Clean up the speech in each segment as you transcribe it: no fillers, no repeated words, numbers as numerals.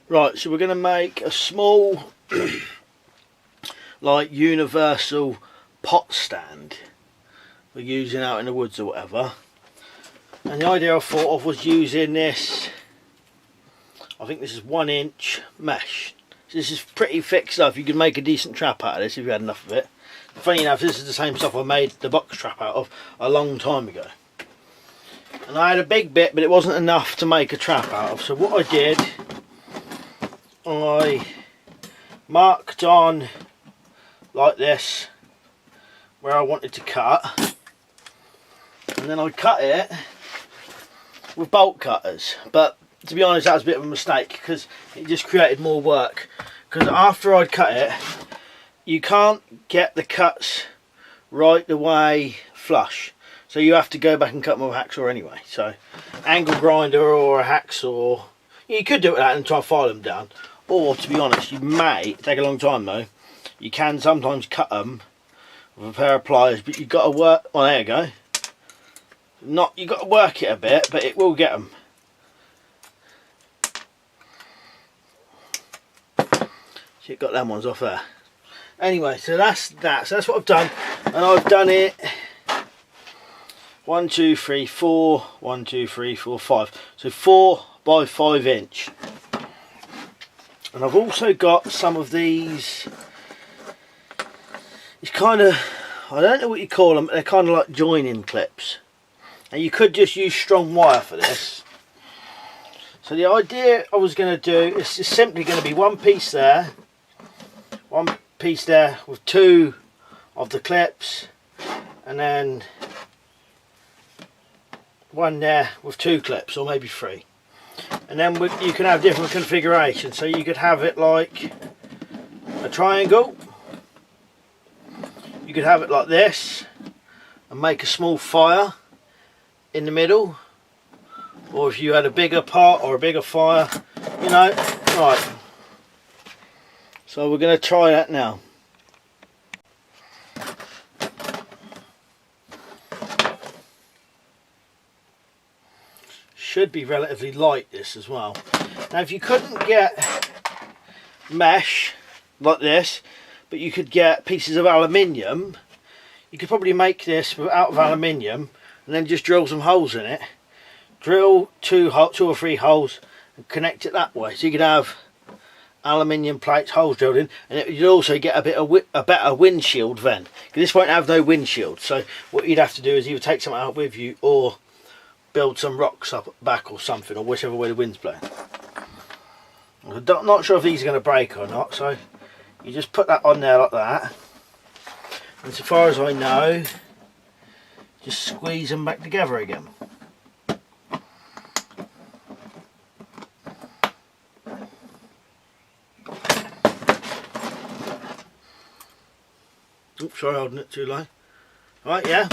Right, so we're going to make a small like universal pot stand we're using out in the woods or whatever. And the idea I thought of was using this, I think this is 1-inch mesh. So this is pretty thick stuff. You could make a decent trap out of this if you had enough of it. Funny enough, this is the same stuff I made the box trap out of a long time ago. And I had a big bit, but it wasn't enough to make a trap out of. So what I did, I marked on like this where I wanted to cut, and then I cut it with bolt cutters. But to be honest, that was a bit of a mistake because it just created more work. Because after I'd cut it, you can't get the cuts right the way flush, so you have to go back and cut them with a hacksaw anyway. So angle grinder or a hacksaw, you could do it with that and try and file them down, or to be honest, you may take a long time though. You can sometimes cut them with a pair of pliers, but you've got to work. Oh, there you go. You've got to work it a bit, but it will get them. So you've got them ones off there. Anyway, so that's that. So that's what I've done, and I've done it 1, 2, 3, 4. 1, 2, 3, 4, 5. So 4 by 5 inch. And I've also got some of these. It's kind of, I don't know what you call them, but they're kind of like joining clips. And you could just use strong wire for this. So the idea I was going to do is just simply going to be one piece there, one piece there with 2 of the clips, and then one there with 2 clips, or maybe 3. And then you can have different configurations. So you could have it like a triangle. You could have it like this and make a small fire in the middle, or if you had a bigger pot or a bigger fire, you know. Right, so we're going to try that now. Should be relatively light, this as well. Now if you couldn't get mesh like this, but you could get pieces of aluminium, you could probably make this out of aluminium and then just drill some holes in it. Drill 2 or 3 holes and connect it that way. So you could have aluminium plates, holes drilled in, and you'd also get a better windshield then. Because this won't have no windshield. So what you'd have to do is either take something out with you or build some rocks up back or something, or whichever way the wind's blowing. I'm not sure if these are going to break or not, so you just put that on there like that, and so far as I know, just squeeze them back together again. Oops, sorry, holding it too low. Right, yeah.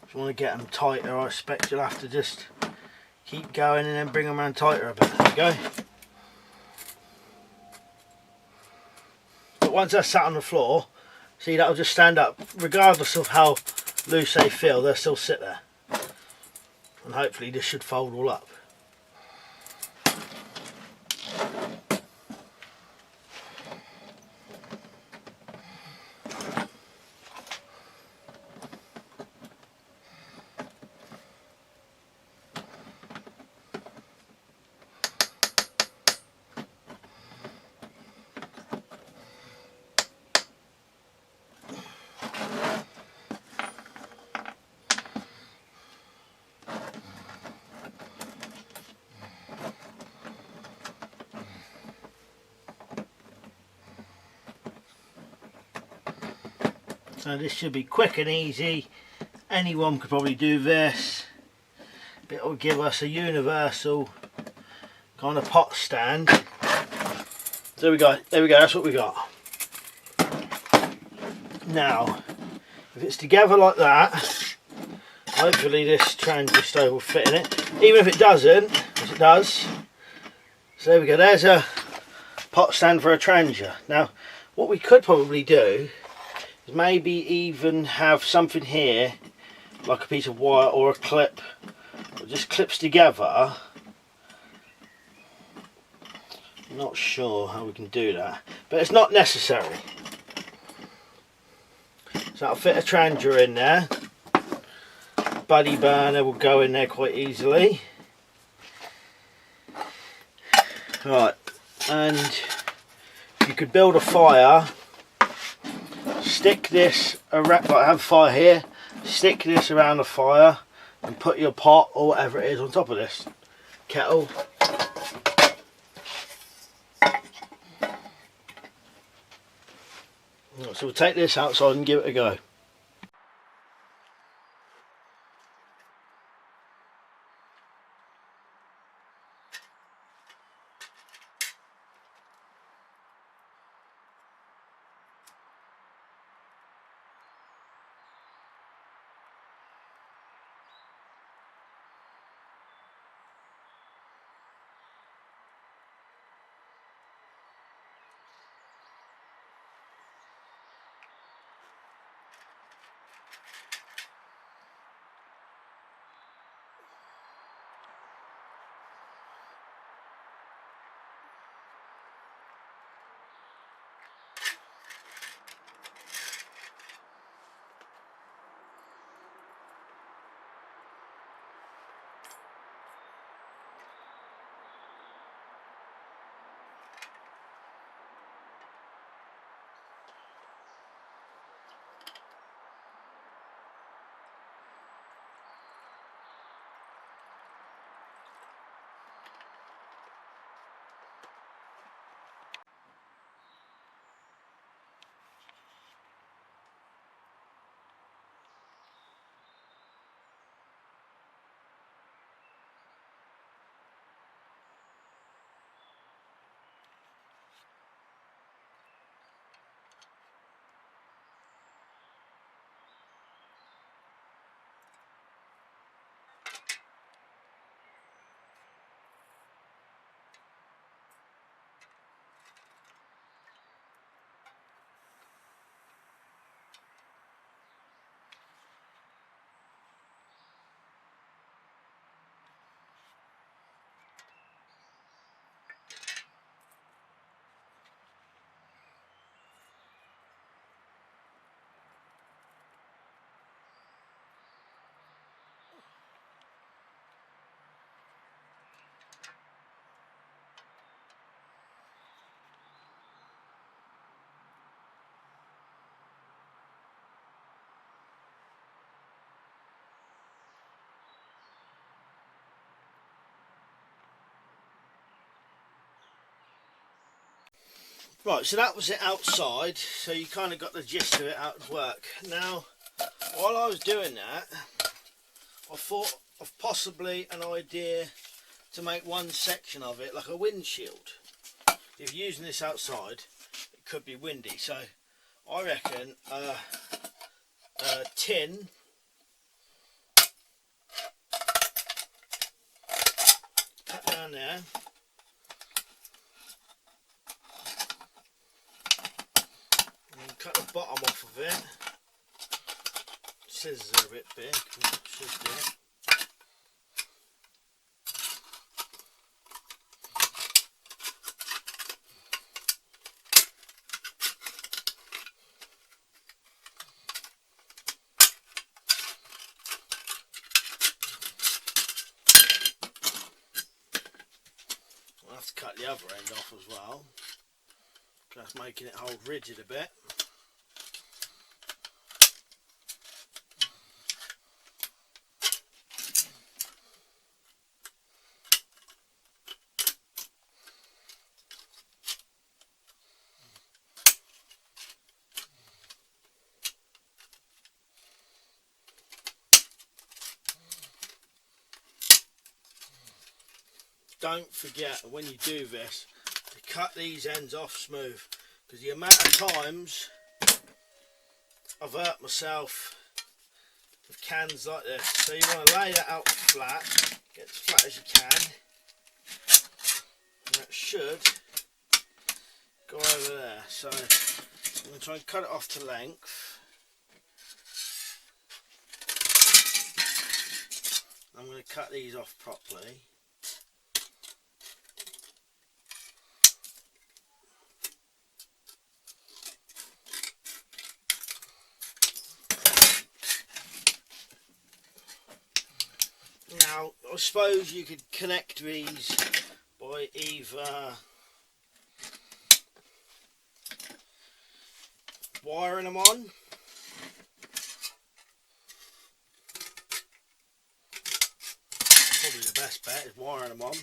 If you want to get them tighter, I expect you'll have to just keep going and then bring them around tighter a bit. There you go. But once they're sat on the floor, see, that'll just stand up. Regardless of how loose they feel, they'll still sit there. And hopefully this should fold all up. So this should be quick and easy. Anyone could probably do this. It will give us a universal kind of pot stand. There we go, that's what we got. Now, if it's together like that, hopefully this transit stove will fit in it. Even if it doesn't, as it does. So there we go, there's a pot stand for a transit. Now, what we could probably do is maybe even have something here, like a piece of wire or a clip, that just clips together. I'm not sure how we can do that, but it's not necessary. So that'll fit a transit in there. Buddy burner will go in there quite easily. Right, and you could build a fire, stick this around, like I have a fire here, stick this around the fire and put your pot or whatever it is on top of this kettle. So we'll take this outside and give it a go. Right, so that was it outside, so you kind of got the gist of it out of work. Now, while I was doing that, I thought of possibly an idea to make one section of it like a windshield. If you're using this outside, it could be windy, so I reckon a tin, put down there, and cut the bottom off of it. Scissors are a bit big, but should do it. I'll have to cut the other end off as well. That's making it hold rigid a bit. don't forget when you do this to cut these ends off smooth, because the amount of times I've hurt myself with cans like this. So you want to lay that out flat, get as flat as you can, and that should go over there. So I'm going to try and cut it off to length. I'm going to cut these off properly. Now, I suppose you could connect these by either wiring them on, probably the best bet is wiring them on,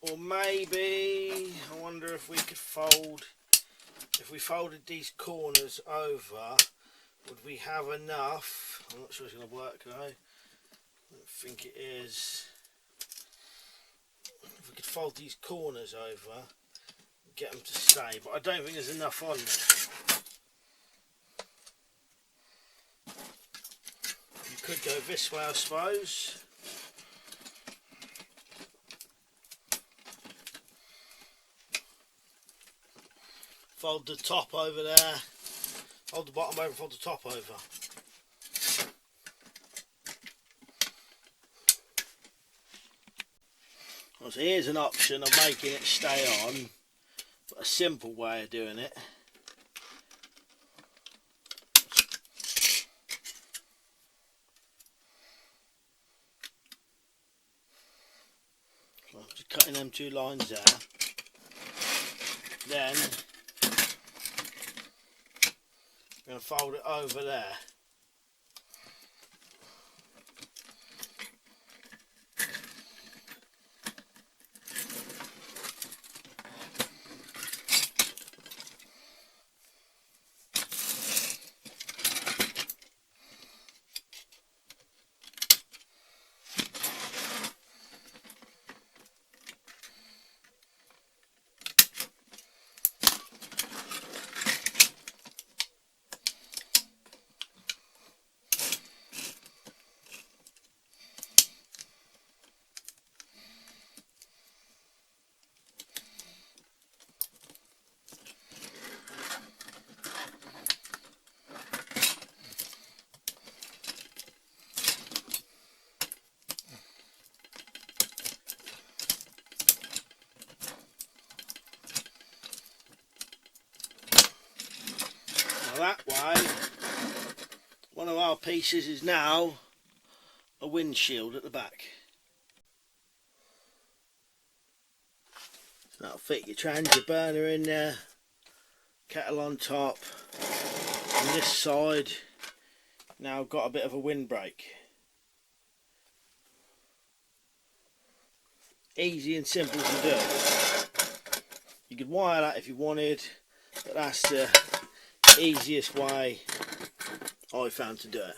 or maybe, I wonder if we could if we folded these corners over, would we have enough? I'm not sure it's going to work though. I don't think it is. If we could fold these corners over, get them to stay, but I don't think there's enough on there. You could go this way, I suppose. Fold the top over there. Hold the bottom over, fold the top over. So here's an option of making it stay on, but a simple way of doing it. So I'm just cutting them 2 lines there. Then I'm going to fold it over there. That way, one of our pieces is now a windshield at the back. So that'll fit your transit burner in there, kettle on top. On this side, now got a bit of a windbreak. Easy and simple to do. You could wire that if you wanted, but that's the easiest way I found to do it.